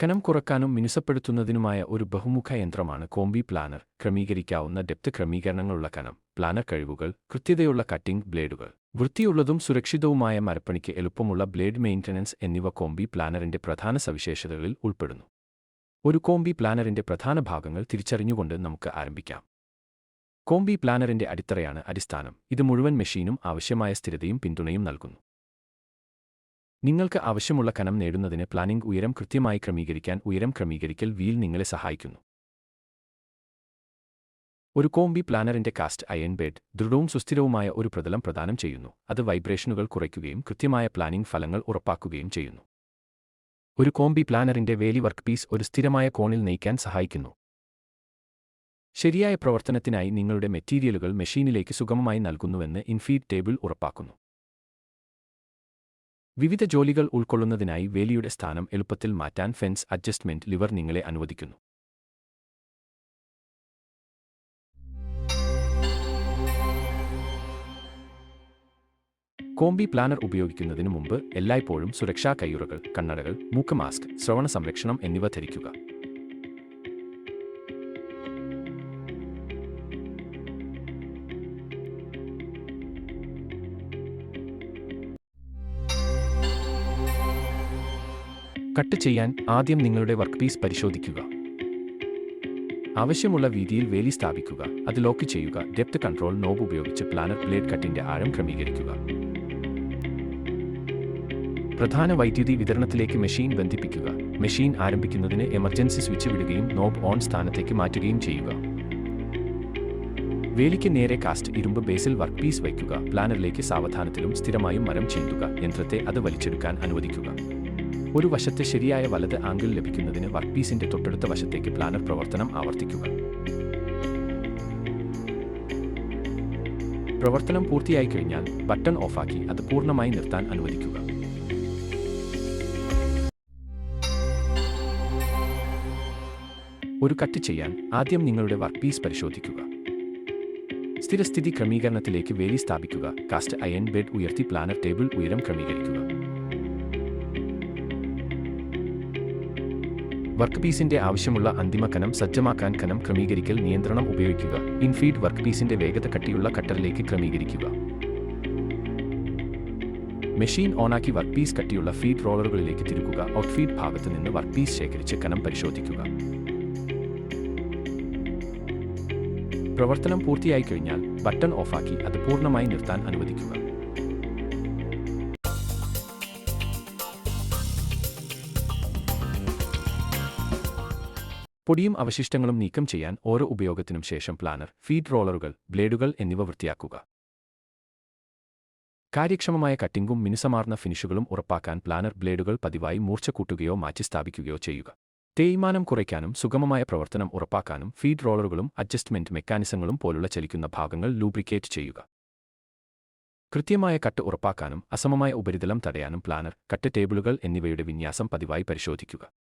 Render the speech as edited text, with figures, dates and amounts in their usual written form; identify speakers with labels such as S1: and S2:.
S1: കനം കുറക്കാനും മിനുസപ്പെടുത്തുന്നതിനുമായ ഒരു ബഹുമുഖ യന്ത്രമാണ് കോംബി പ്ലാനർ. ക്രമീകരിക്കാവുന്ന ഡെപ്ത് ക്രമീകരണങ്ങളുള്ള കനം, പ്ലാനർ കഴിവുകൾ, കൃത്യതയുള്ള കട്ടിംഗ് ബ്ലേഡുകൾ, വൃത്തിയുള്ളതും സുരക്ഷിതവുമായ മരപ്പണിക്ക് എളുപ്പമുള്ള ബ്ലേഡ് മെയിൻ്റനൻസ് എന്നിവ കോംബി പ്ലാനറിന്റെ പ്രധാന സവിശേഷതകളിൽ ഉൾപ്പെടുന്നു. ഒരു കോംബി പ്ലാനറിന്റെ പ്രധാന ഭാഗങ്ങൾ തിരിച്ചറിഞ്ഞുകൊണ്ട് നമുക്ക് ആരംഭിക്കാം. കോംബി പ്ലാനറിന്റെ അടിത്തറയാണ് അടിസ്ഥാനം. ഇത് മുഴുവൻ മെഷീനും ആവശ്യമായ സ്ഥിരതയും പിന്തുണയും നൽകുന്നു. നിങ്ങൾക്ക് ആവശ്യമുള്ള കനം നേടുന്നതിന് പ്ലാനിംഗ് ഉയരം കൃത്യമായി ക്രമീകരിക്കാൻ ഉയരം ക്രമീകരിക്കൽ വീൽ നിങ്ങളെ സഹായിക്കുന്നു. ഒരു കോംബി പ്ലാനറിന്റെ കാസ്റ്റ് അയൺ ബെഡ് ദൃഢവും സുസ്ഥിരവുമായ ഒരു പ്രതലം പ്രദാനം ചെയ്യുന്നു. അത് വൈബ്രേഷനുകൾ കുറയ്ക്കുകയും കൃത്യമായ പ്ലാനിംഗ് ഫലങ്ങൾ ഉറപ്പാക്കുകയും ചെയ്യുന്നു. ഒരു കോംബി പ്ലാനറിന്റെ വേലി വർക്ക് പീസ് ഒരു സ്ഥിരമായ കോണിൽ നയിക്കാൻ സഹായിക്കുന്നു. ശരിയായ പ്രവർത്തനത്തിനായി നിങ്ങളുടെ മെറ്റീരിയലുകൾ മെഷീനിലേക്ക് സുഗമമായി നൽകുന്നുവെന്ന് ഇൻഫീഡ് ടേബിൾ ഉറപ്പാക്കുന്നു. വിവിധ ജോലികൾ ഉൾക്കൊള്ളുന്നതിനായി വേലിയുടെ സ്ഥാനം എളുപ്പത്തിൽ മാറ്റാൻ ഫെൻസ് അഡ്ജസ്റ്റ്മെന്റ് ലിവർ നിങ്ങളെ അനുവദിക്കുന്നു. കോംബി പ്ലാനർ ഉപയോഗിക്കുന്നതിന് മുമ്പ് എല്ലായ്പ്പോഴും സുരക്ഷാ കയ്യുറകൾ, കണ്ണടകൾ, മൂക്ക് മാസ്ക്, ശ്രവണ സംരക്ഷണം എന്നിവ ധരിക്കുക. കട്ട് ചെയ്യാൻ ആദ്യം നിങ്ങളുടെ വർക്ക് പീസ് പരിശോധിക്കുക. ആവശ്യമുള്ള വീതിയിൽ വേലി സ്ഥാപിക്കുക. അത് ലോക്ക് ചെയ്യുക. ഡെപ്ത് കൺട്രോൾ നോബ് ഉപയോഗിച്ച് പ്ലാനർ ബ്ലേഡ് കട്ടിന്റെ ആഴം ക്രമീകരിക്കുക. പ്രധാന വൈദ്യുതി വിതരണത്തിലേക്ക് മെഷീൻ ബന്ധിപ്പിക്കുക. മെഷീൻ ആരംഭിക്കുന്നതിന് എമർജൻസി സ്വിച്ച് വിടുകയും നോബ് ഓൺ സ്ഥാനത്തേക്ക് മാറ്റുകയും ചെയ്യുക. വേലിക്ക് നേരെ കാസ്റ്റ് ഇരുമ്പ് ബേസിൽ വർക്ക് പീസ് വയ്ക്കുക. പ്ലാനറിലേക്ക് സാവധാനത്തിലും സ്ഥിരമായും മരം ചീന്തുക. യന്ത്രത്തെ അത് വലിച്ചെടുക്കാൻ അനുവദിക്കുക. ഒരു വശത്തെ ശരിയായ വലത് ആംഗിൾ ലഭിക്കുന്നതിന് വർക്ക് പീസിന്റെ തൊട്ടടുത്ത വശത്തേക്ക് പ്ലാനർ പ്രവർത്തനം ആവർത്തിക്കുക. പ്രവർത്തനം പൂർത്തിയായി കഴിഞ്ഞാൽ ബട്ടൺ ഓഫാക്കി അത് പൂർണ്ണമായി നിർത്താൻ അനുവദിക്കുക. ഒരു കട്ട് ചെയ്യാൻ ആദ്യം നിങ്ങളുടെ വർക്ക് പീസ് പരിശോധിക്കുക. സ്ഥിരസ്ഥിതി ക്രമീകരണത്തിലേക്ക് വേലി സ്ഥാപിക്കുക. കാസ്റ്റ് അയൺ ബെഡ് ഉയർത്തി പ്ലാനർ ടേബിൾ ഉയരം ക്രമീകരിക്കുക. വർക്ക് പീസിന്റെ ആവശ്യമുള്ള അന്തിമ കനം സജ്ജമാക്കാൻ കനം ക്രമീകരിക്കൽ നിയന്ത്രണം ഉപയോഗിക്കുക. ഇൻഫീഡ് വർക്ക് പീസിന്റെ വേഗത കട്ടിയുള്ള കട്ടറിലേക്ക് ക്രമീകരിക്കുക. മെഷീൻ ഓണാക്കി വർക്ക് പീസ് കട്ടിയുള്ള ഫീഡ് റോളറുകളിലേക്ക് തിരുകുക. ഔട്ട്ഫീഡ് ഭാഗത്ത് നിന്ന് വർക്ക് പീസ് ശേഖരിച്ച് കനം പരിശോധിക്കുക. പ്രവർത്തനം പൂർത്തിയായി കഴിഞ്ഞാൽ ബട്ടൺ ഓഫാക്കി അത് പൂർണ്ണമായി നിർത്താൻ അനുവദിക്കുക. പൊടിയും അവശിഷ്ടങ്ങളും നീക്കം ചെയ്യാൻ ഓരോ ഉപയോഗത്തിനും ശേഷം പ്ലാനർ, ഫീഡ് റോളറുകൾ, ബ്ലേഡുകൾ എന്നിവ വൃത്തിയാക്കുക. കാര്യക്ഷമമായ കട്ടിംഗും മിനുസമാർന്ന ഫിനിഷുകളും ഉറപ്പാക്കാൻ പ്ലാനർ ബ്ലേഡുകൾ പതിവായി മൂർച്ച കൂട്ടുകയോ മാറ്റിസ്ഥാപിക്കുകയോ ചെയ്യുക. തേയ്മാനം കുറയ്ക്കാനും സുഗമമായ പ്രവർത്തനം ഉറപ്പാക്കാനും ഫീഡ് റോളറുകളും അഡ്ജസ്റ്റ്മെന്റ് മെക്കാനിസങ്ങളും പോലുള്ള ചലിക്കുന്ന ഭാഗങ്ങൾ ലൂബ്രിക്കേറ്റ് ചെയ്യുക. കൃത്യമായ കട്ട് ഉറപ്പാക്കാനും അസമമായ ഉപരിതലം തടയാനും പ്ലാനർ, കട്ട് ടേബിളുകൾ എന്നിവയുടെ വിന്യാസം പതിവായി പരിശോധിക്കുക.